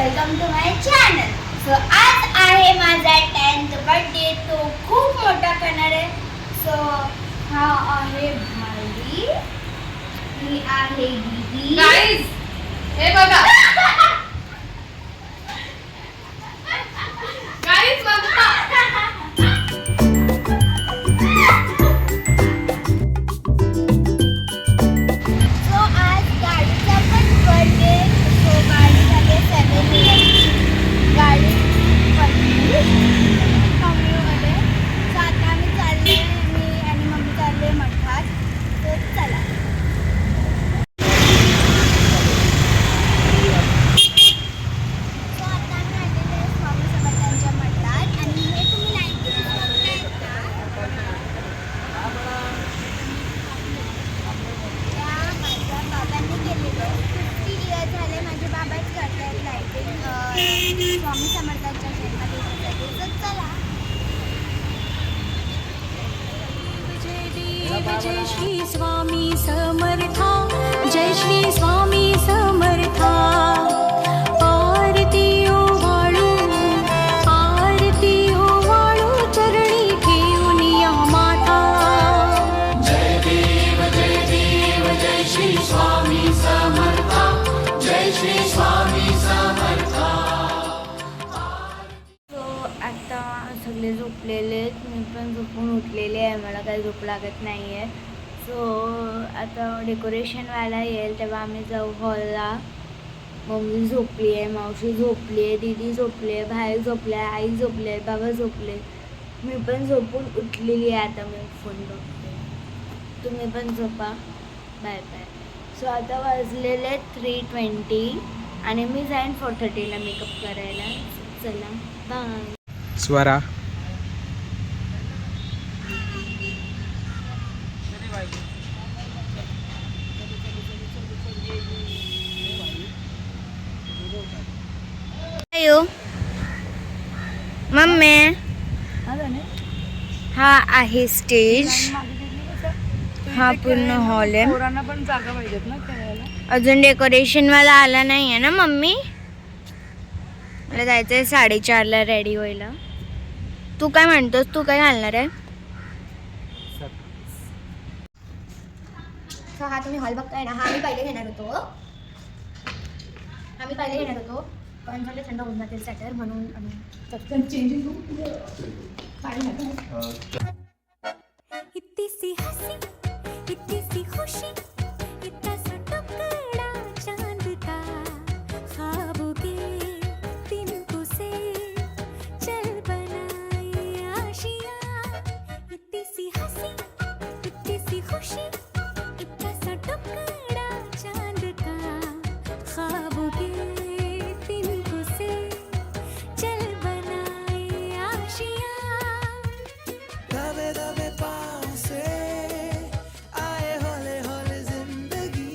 Welcome to my channel. So आज आहे माझा 10th बर्थडे. तो खूप मोठा करणार आहे. सो हा आहे भाई, ही आहे दीदी. गाईज हे बघा, गाईज बघा. सो आज गाडीचा पण बर्थडे. सो गाडी झाली 7 years. गाडी कम्यूमध्ये. सो आता आम्ही चालले, मी आणि मम्मी चालले मठात. सो चला. सो आता आम्ही आलेले आहे स्वामी समर्थांच्या मठात. आणि हे तुम्ही लाईटीवर बघतायत ना, त्या माझ्या बाबांनी केलेलं. 50 years झाले माझे बाबाच करतायत लाईटिंग स्वामी समर्थांच्या जन्मदिवसासाठी. तर चला. जय श्री स्वामी समर्था, जय श्री स्वामी समर्था. आरती ओवाळू, आरती ओवाळू, चरणी ठेवून या माता. जय देव जय श्री स्वामी समर्था, जय श्री स्वामी समर्था. सो आता सगळे झोपलेले आहेत. मी पण झोपून उठलेले आहे. मला काही झोप लागत नाही आहे. सो आता डेकोरेशनवाला येईल तेव्हा आम्ही जाऊ हॉलला. मम्मी झोपली आहे, मावशी झोपली आहे, दीदी झोपली आहे, भाई झोपले आहे, आई झोपले आहे, बाबा झोपले. मी पण झोपून उठलेली आहे. आता मी फोन बघते. तुम्ही पण झोपा. Bye bye. सो आता वाजलेले 3:20 आणि मी जाईन 4:30ला मेकअप करायला. चला बाय. स्वरा अयो मम्मी, हा आहे स्टेज. हा पूर्ण हॉल आहे. पोरांना पण जागा पाहिजेत ना खेळायला. अजून डेकोरेशन वाला आला नाही आहे ना मम्मी. मला जायचं आहे 4:30ला रेडी व्हायला. तू काय म्हणतोस? तू काय घालणार आहे? हा तुम्ही हॉल बघताय ना, हा आम्ही पहिले घेणार होतो. पण झालं थंड होऊन जातील सॅटर म्हणून इतनी सी हंसी, इतनी सी खुशी, इतना सा टुकड़ा चांद का, ख्वाबों के तिनको से चल बनाए आशियाँ. इतनी सी हंसी, इतनी सी खुशी, इतना सा टुकड़ा चांद का, ख्वाबों के तिनको से चल बनाए आशियाँ. दबे दबे पाँव से आए हौले हौले जिंदगी.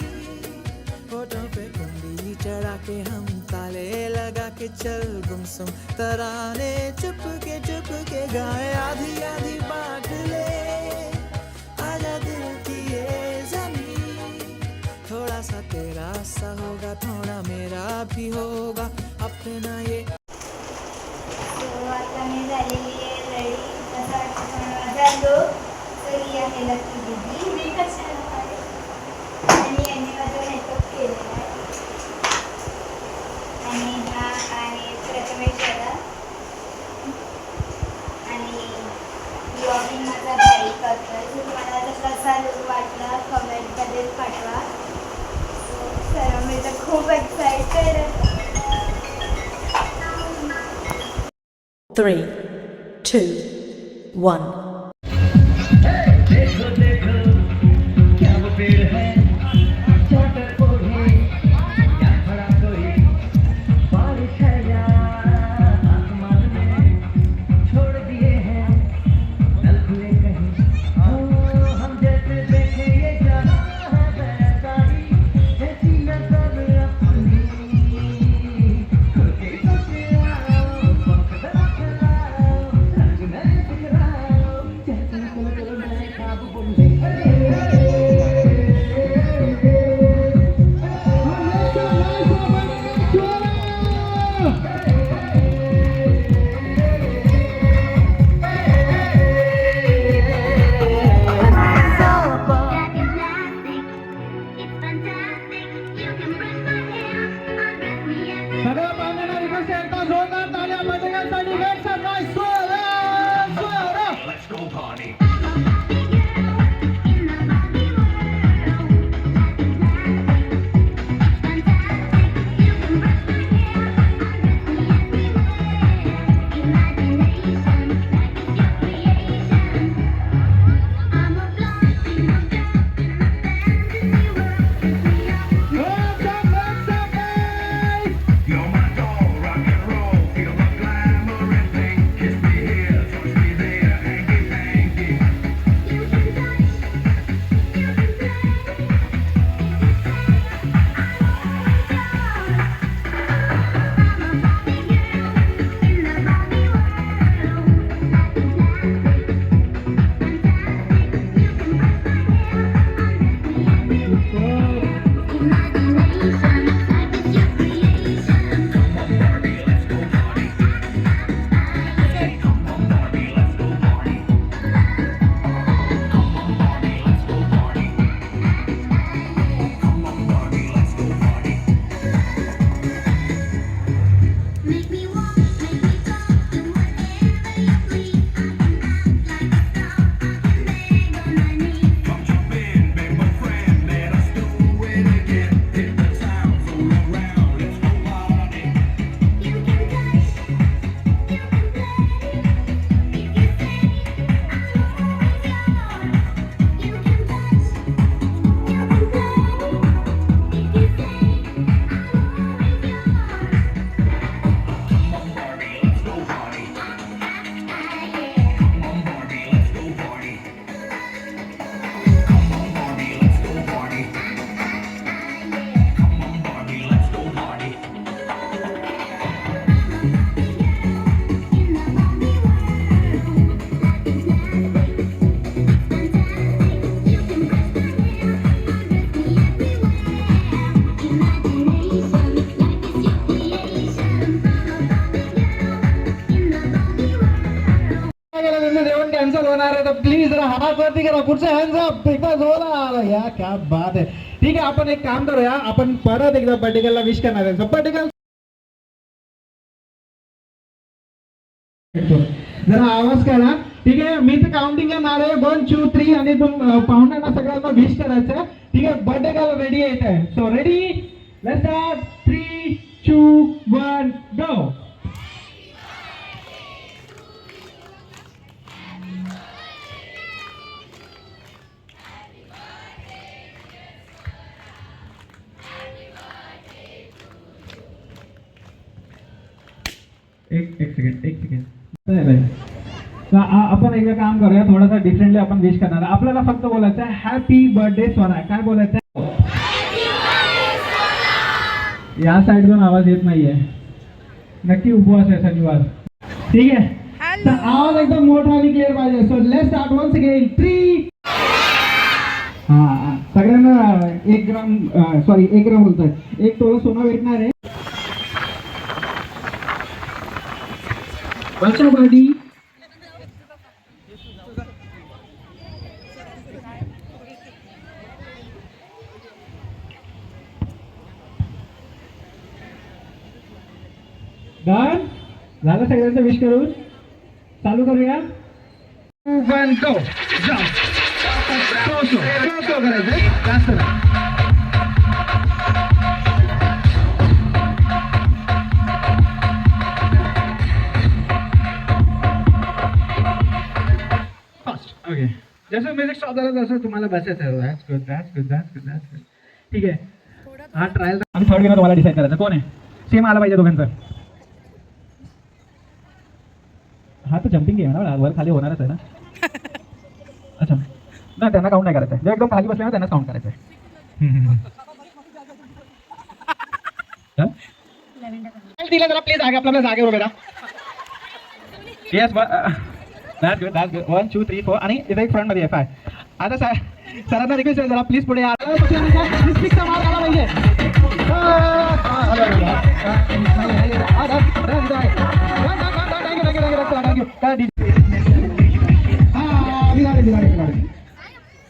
होठों पे कुंडी चढ़ा के हम ताले लगा के चल गुमसुम तराने चुप के गाए. आधी आधी बांट ले आजा दिल की ये जमीन. थोड़ा सा तेरा सा होगा, थोड़ा मेरा भी होगा अपना ये. आता मी झालेली आहे रेडी. कसं वाटतं झालो. तर ही आहे लकी दीदी. मी कशाला आहे आणि यांनी माझा मेकअप केलेला आहे. आणि हा आहे प्रथमेश दादा. आणि ब्लॉगिंग माझा भाई करतोय. जर तुम्हाला कसा लुक वाटला कमेंटमध्ये पाठवा. सर मी तर खूप एक्साइटेड आहे. 3, 2, 1. कॅन्सल होणार आहे तर प्लीज जरा हात वरती करा, पुढचे हँड्स अप एकदा जोरात. या क्या बात आहे. ठीक आहे, आपण एक काम करूया, आपण परत एकदा बर्थडे गर्लला विश करणार आहे. बर्थडे गर्ल जरा आवाज करा. ठीक आहे, मी तर काउंटिंग करणार आहे 1 2 3 आणि पाहुण्यांना सगळ्यांना विश करायचं. ठीक आहे, बर्थडे गर्ल रेडी येत आहे. So ready, let's start. 3 2 1 गो. एक सेकंड. आपण एकदा काम करूया, थोडासा डिफरंटली आपण विश करणार. आपल्याला फक्त बोलायचं आहे हॅपी बर्थडे सोना. काय बोलायचं आहे? या साईडवरून आवाज येत नाहीये. नक्की उपवास आहे शनिवार. ठीक आहे, तर आवाज एकदम मोठा आणि क्लिअर पाहिजे. So let's start once again. 3 हा सगळ्यांना 1 ग्राम बोलतोय. 1 तोळा सोनं भेटणार आहे. वर्षा बर्डी डन झालं सगळ्यांचं विश करून. चालू करूया. 1 गो. करायचं जास्त नाही. ओके, जसं म्युझिक स्टॉप झालं तसं तुम्हाला बसायचं आहे. That's good. ठीक आहे, हा ट्रायल. आणि थर्ड गेम तुम्हाला डिसाईड करायचं कोण आहे. सेम आला पाहिजे दोघांचं. हा तर जम्पिंग गेम आहे ना, वर खाली होणारच आहे ना. अच्छा नाही, त्यांना काउंट नाही करायचं आहे. जे एकदम खाली बसले ना त्यांनाच काउंट करायचं आहे. दिलं जरा प्लीज आपल्याला जागेवर उभे राहा. Yes, that's good. 1 2 3 4 आणि इथे एक फ्रंट मध्ये आहे 5. आता सरांना रिक्वेस्ट आहे जरा प्लीज पुढे या. मार्क आला पाहिजे.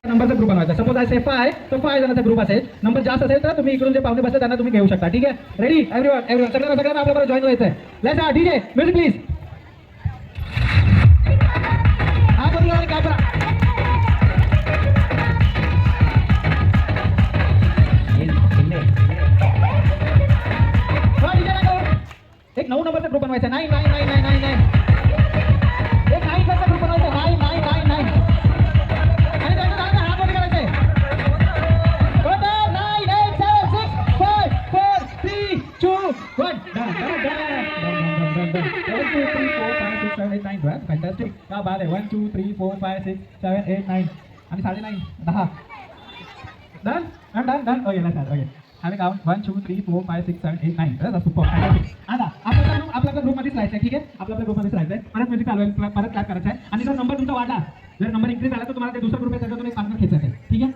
नंबरचा ग्रुप बनवायचा. सपोज असे 5 तर 5 जणांचा ग्रुप असेल. नंबर जास्त असेल तर तुम्ही इकडून जे पाहुणे बसले त्यांना तुम्ही घेऊ शकता. ठीक आहे, रेडी एव्हरीवन सगळ्यांना आपल्याबरोबर जॉईन व्हायचं आहे. Let's start. DJ music please. एक 9 नंबरचा ग्रुप बनवायचा. 9 9 9 9 9 9. एक 9 नंबरचा ग्रुप बनवायचा. 9 9 9 9 आणि त्यांना हात वर करायचे. 9 8 7 6 5 4 3 2 1. डन. 1 2 3 4 5 6 7 8 9. फॅन्टास्टिक. क्या बात आहे. 1 2 3 4 5 6 7 8 9 आणि 9.5 10. Done. Okay let's start. Okay, आम्ही काउंट 1 2 3 4 5 6 7 8 9. that's super. आता आपल्या ग्रुपमध्येच राहायचं आहे. ठीक आहे, आपल्या ग्रुपमध्येच राहायचं आहे. परत म्युझिक चालवायचं, परत क्लॅप करायचं आहे. आणि जर नंबर तुमचा वाढला, जर नंबर इन्क्रीज झाला तर तुम्हाला ते दुसरा ग्रुप आहे त्याच्यातून एक पार्टनर खेचायचं आहे. ठीक आहे,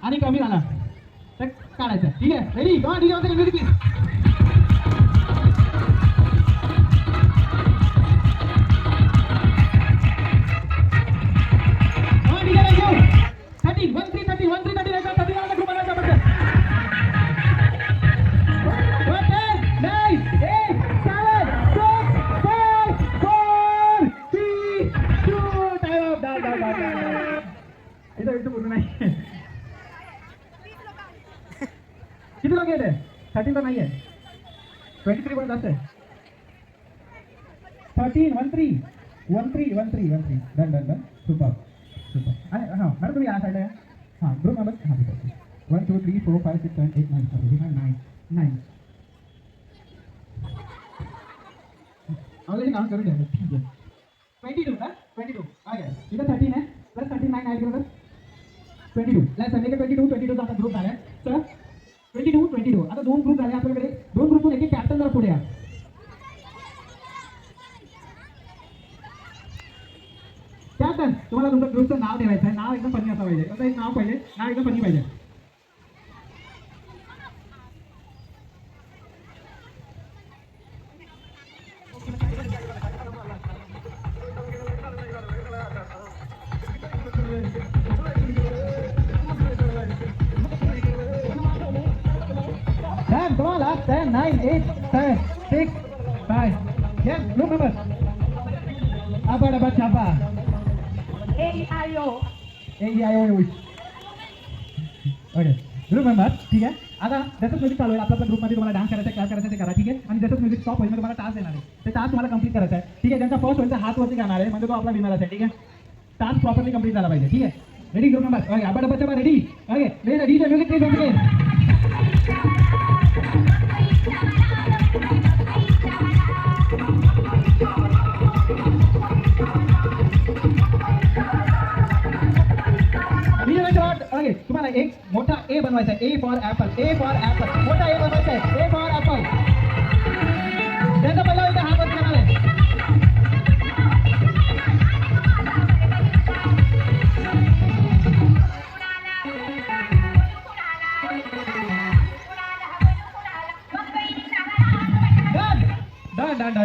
आणि कमी झाला तर काढायचं आहे. ठीक आहे, ready. Come on DJ music please. किती लोक येते? 13 तर नाही आहे. 23 पण जास्त आहे. 13 13 डन. सुपर. हां मॅडम तुम्ही या साईड आहे. हां ग्रुप नंबर. हां 1 2 3 4 5 6 7 8 9 9. ऑलरेडी काउंट करून घ्या. ठीक आहे, 22 का 22. ओके, इथं 13 आहे प्लस 13 9 ॲड केलं तर 22. लेट्स सगळे 22 चा ग्रुप झाला सर. 22 आता 2 ग्रुप झाले आपल्याकडे. 2 ग्रुपमध्ये एक कॅप्टन जर पुढे या. कॅप्टन तुम्हाला तुमच्या ग्रुपचं नाव ठेवायचं आहे. नाव एकदम फनी असं पाहिजे. कसं एक नाव पाहिजे, नाव एकदम फनी पाहिजे. 9, 8, 7, 6, 5. Yes, group members. Apa dapat siapa? A-I-O. Okay group member ठीक आहे. आता जसंच म्युझिक चालू आहे आपल्या ग्रुपमध्ये तुम्हाला डान्स करायचा आहे, क्लास करायचा ते करा ठीक आहे. आणि जसंच म्युझिक स्टॉप होईल मी तुम्हाला टास्क देणार आहे. ते टास्क तुम्हाला कंप्लीट करायचा आहे ठीक आहे. ज्यांचा फर्स्ट होईल तर हात वरती करणार आहे म्हणजे तो आपला विनर असेल ठीक आहे. टास्क प्रॉपरली कंप्लीट झाला पाहिजे ठीक आहे. रेडी ग्रुप मेंबर ओके आपण डबल चबा ready okay ready the music please okay. Okay तुम्हाला एक मोठा ए बनवायचा आहे. ए फॉर ऍपल मोठा ए बनवायचा आहे. ए फॉर ऍपल त्यांचा पहिला होईल हात वरती करणार आहे. डन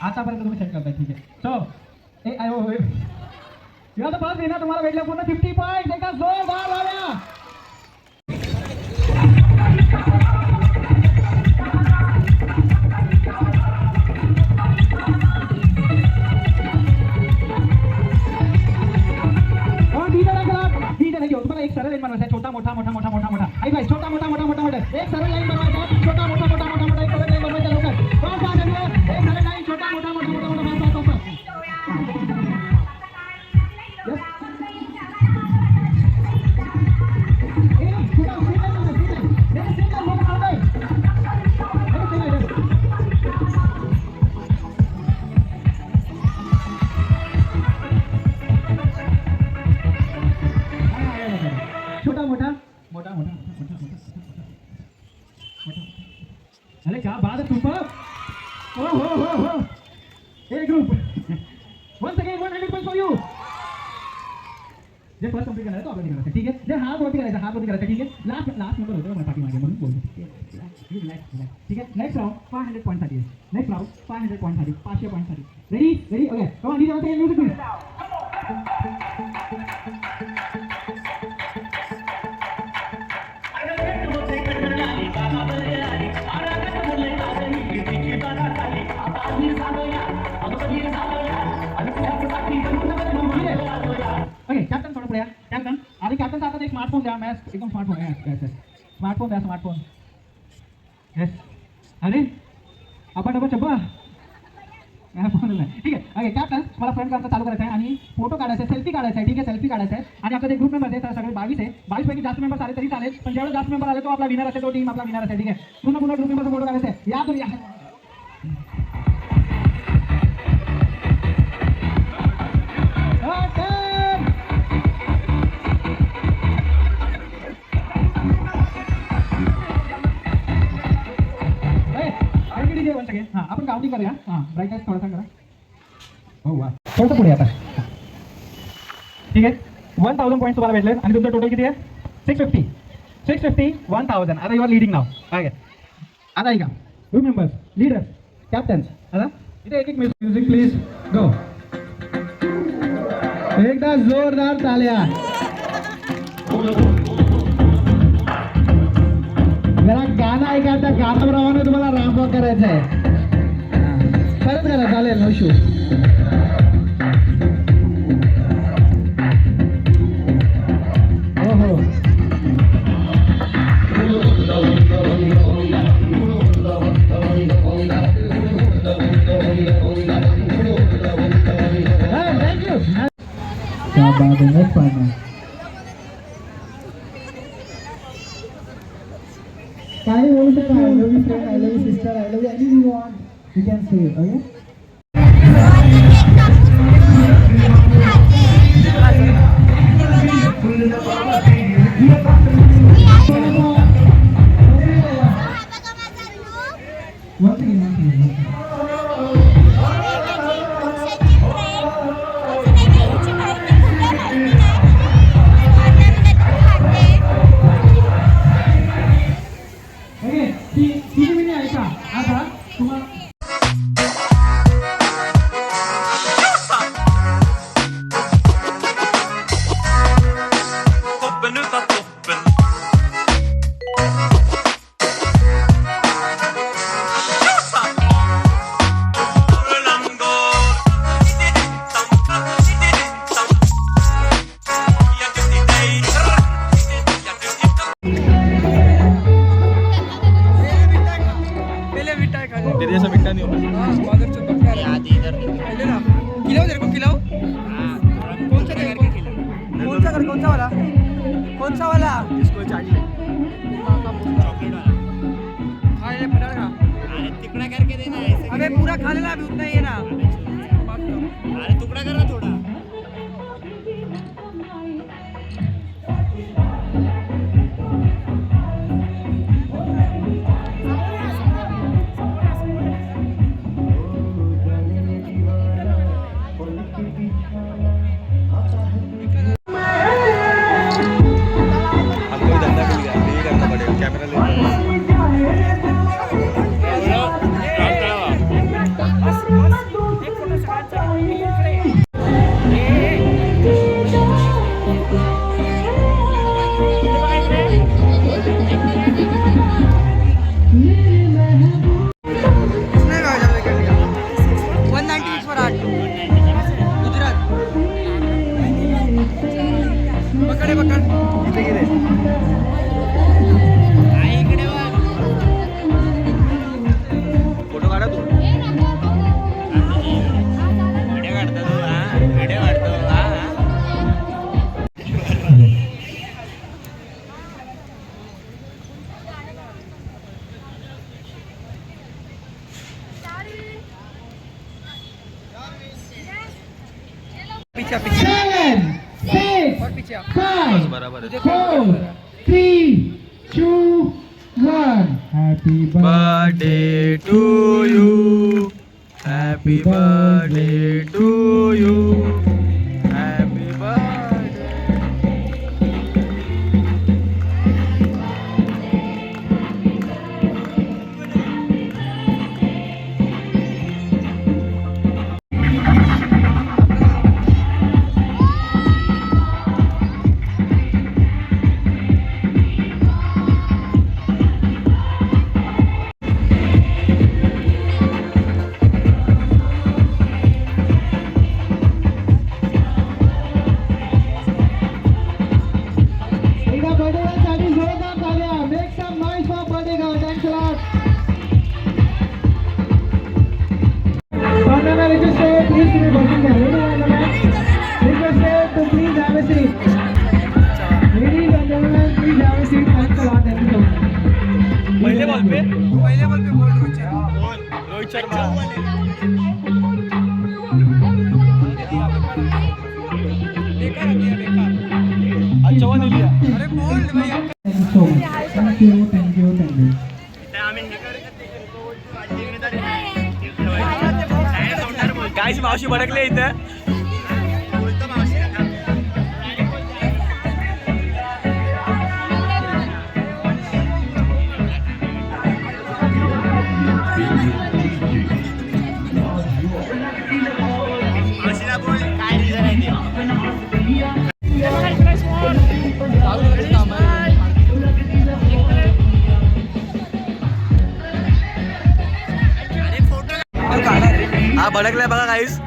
आतापर्यंत तुम्ही सेट करताय ठीक आहे. So A I O U are the first winner. तुम्हाला भेटले पूर्ण 50 पॉईंट. एका जोरदार वाल्या तुम्हाला एक सरळ लाईन बनवायचा छोटा मोठा ऐक भाई छोटा मोठा एक सरळ लाईन बनवायचा. छोटा मोठा एक सरळ लाईन बनवायचा. लवकर एक सरळ लाईन छोटा मोठा अरे क्या बात है सुपर. हो A group once again 100 points for you. जे फर्स्ट कंप्लीट करायचं तो आपल्याला करायचं ठीक आहे. जे हात वरती करायचं ठीक आहे. लास्ट नंबर होतं मला पाठी मागे म्हणून बोलतो रिलॅक्स ठीक आहे. नेक्स्ट राउंड 500 पॉइंट साठी 500 पॉइंट साठी 500 पॉइंट साठी ready okay come on DJ music please. Okay captain थोडं पुढे कॅप्टन. आणि कॅप्टनचा आता एक स्मार्टफोन द्या. मॅच एकदम स्मार्टफोन स्मार्टफोन द्या स्मार्टफोन. येस अरे आपण डबा चब्बा फोन नाही ठीक आहे. ओके कॅप्टन मला फ्रंट कॅमेरा चालू करायचा आहे आणि फोटो काढायचा आहे. सेल्फी काढायचा आहे ठीक आहे. सेल्फी काढायचा आहे आणि आपल्या ग्रुप मेंबर आहे सगळे 22 आहे. 22 पैकी जास्त मेंबर आले तरी चालेल पण जेवढे जास्त मेंबर आले तो आपला विनर असेल. तो टीम आपला विनर असेल ठीक आहे. पूर्ण ग्रुप मेंबरचा फोटो काढायचा आहे. या तुम्ही हां आपण काउंटिंग करूया. हां ब्राईटनेस थोडासा करा. हो वा थोडंसं पुढे आता ठीक आहे. 1000 पॉईंट्स तुम्हाला भेटले आणि तुमचं टोटल किती आहे 650 1000. आता यू आर लीडिंग नाव काय आता ऐका ग्रुप मेंबर्स लीडर्स कॅप्टन्स आता इथे एक म्युझिक प्लीज गो. एकदा जोरदार ताल्या. जरा गाणं ऐका. त्या गाण्याप्रमाणे तुम्हाला रॅम्प वॉक करायचं आहे. खरंच करा चालेल नो इश्यू. हो थँक्यू. क्या बात है नेक्स्ट पार्टनर. काही बोलू शकता. I love you friend, I love you sister, I love you anything you want you can say okay. मिठाई खाने तेरे जैसा मिठा नहीं होगा। माधुर चौक का पहले ना खिलाओ तेरे को खिलाओ कौन सा तेरे को कौन सा वाला इसको चाहिए खा ले फटाफट खा अरे टुकड़ा करके देना ऐसे अबे पूरा खा लेना अभी उतना ही है ना अरे टुकड़ा करना थोड़ा हमको भी धंधा मिल गया, यही करना पड़ेगा, कैमरा ले किसने कहा जब कर लिया 196 फॉर 8 गुजरात पकड़े पकड़ इकडे बघ फोटो काढा तू व्हिडिओ काढतो तू हा व्हिडिओ काढतो हा पीछे पीछे 7 6 और पीछे 5 बराबर है 4 3 2 1 happy birthday to you happy birthday to you happy birthday पहले बॉल पे बोल रोहित शर्मा अच्छा वन लिया अरे बोल्ड भैया thank you thank you thank you guys मावशी भडकले इथे मावशीला बोल काय रिझन आहे हा भडकलाय बघा गाईस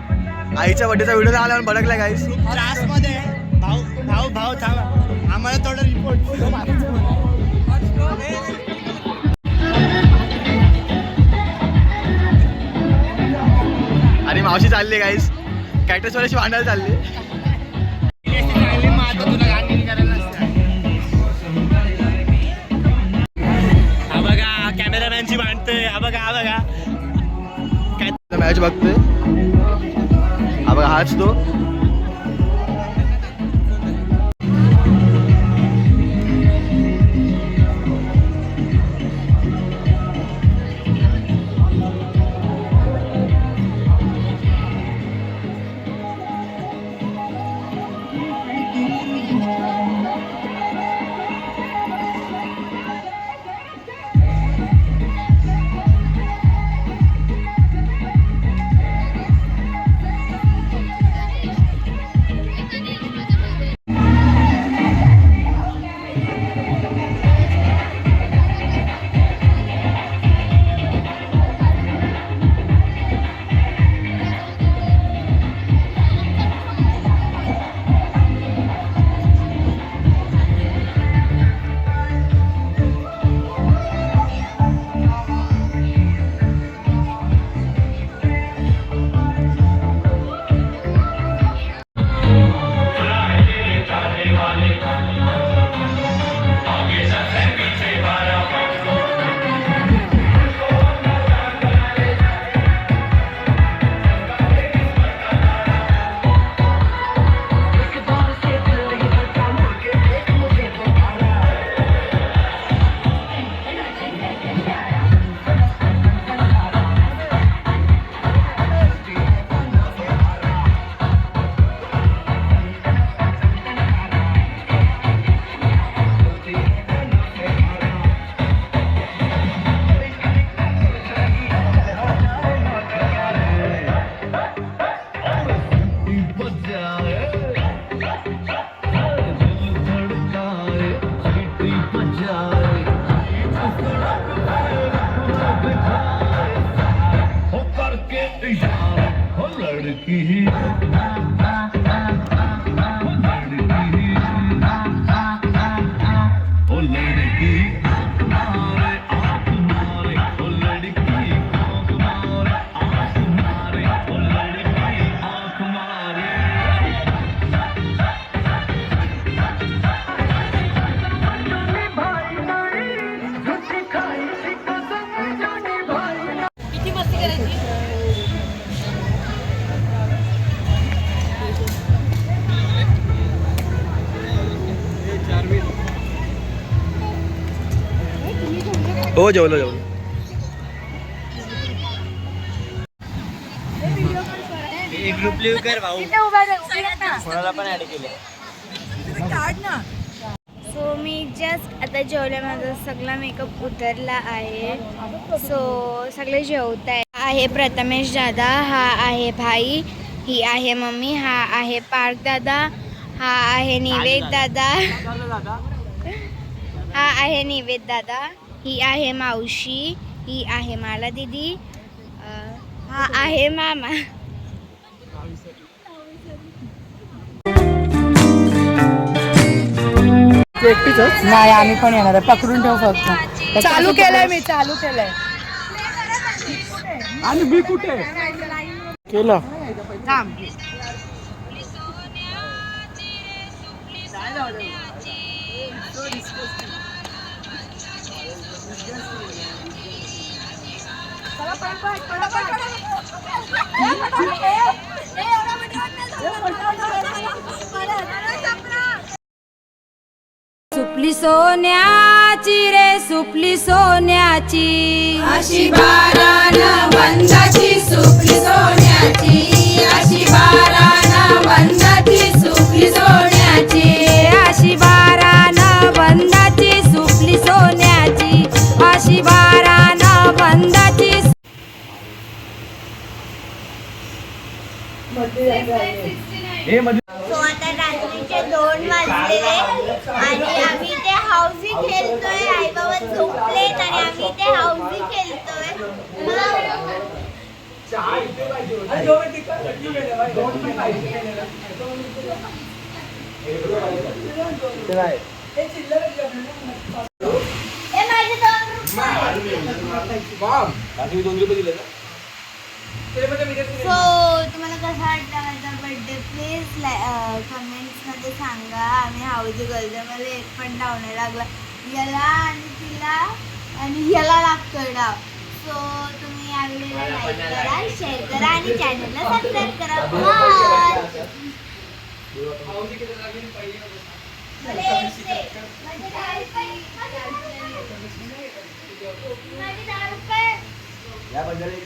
आईच्या बर्थडेचा व्हिडिओ आला आणि भडकलाय गाईस क्लास मध्ये भाऊ भाऊ भाऊ थांबा आम्हाला थोडं रिपोर्ट आणि मावशी चालली गाईस कॅक्टसवाल्याशी भांडायला चालली हा बघा कॅमेरामॅनची भांडतोय हा बघा मॅच बघतोय हा बघा हाच तो हो जेवलो जेवलो. एक ग्रुप लिव्ह कर भाऊ. कोणाला पण ऍड केलं. सो मी जस्ट आता जेवले, माझा सगळा मेकअप उतरला आहे. सो सगळे जेवत आहे. प्रथमेश दादा, हा आहे भाई, ही आहे मम्मी, हा आहे पार्थ दादा, हा आहे निवेद दादा, हा आहे निवेद दादा, ही आहे मावशी, ही आहे माला दीदी, हा आहे मामा. नाही आम्ही पण येणार आहे. पकडून ठेव फक्त. चालू केलंय मी, चालू केलंय. आणि मी कुठे केलं थांब. सुपली सोन्याची रे सुपली सोन्याची, अशी बारानं बंदाची सुपली सोन्याची, अशी बारानं बंदाची सुपली सोन्याची, अशी बारानं बंदाची सुपली सोन्याची, अशी बारानं बंदाची. सो आता रात्रीचे 2 वाजलेले आणि आम्ही ते हाऊसी खेळतोय. आई बाबा झोपलेत आणि आम्ही ते हाऊसी खेळतोय. सो तुम्हाला कसं वाटतं माझा बर्थडे, प्लीज कमेंट्समध्ये सांगा. आम्ही हाऊसी गर्लमध्ये मला एक पण डाव नाही लागला. याला आणि तिला आणि याला लागतोय डाव. सो तुम्ही या व्हिडिओला लाईक करा, शेअर करा आणि चॅनलला सबस्क्राईब करा. बाय. याबद्दल एक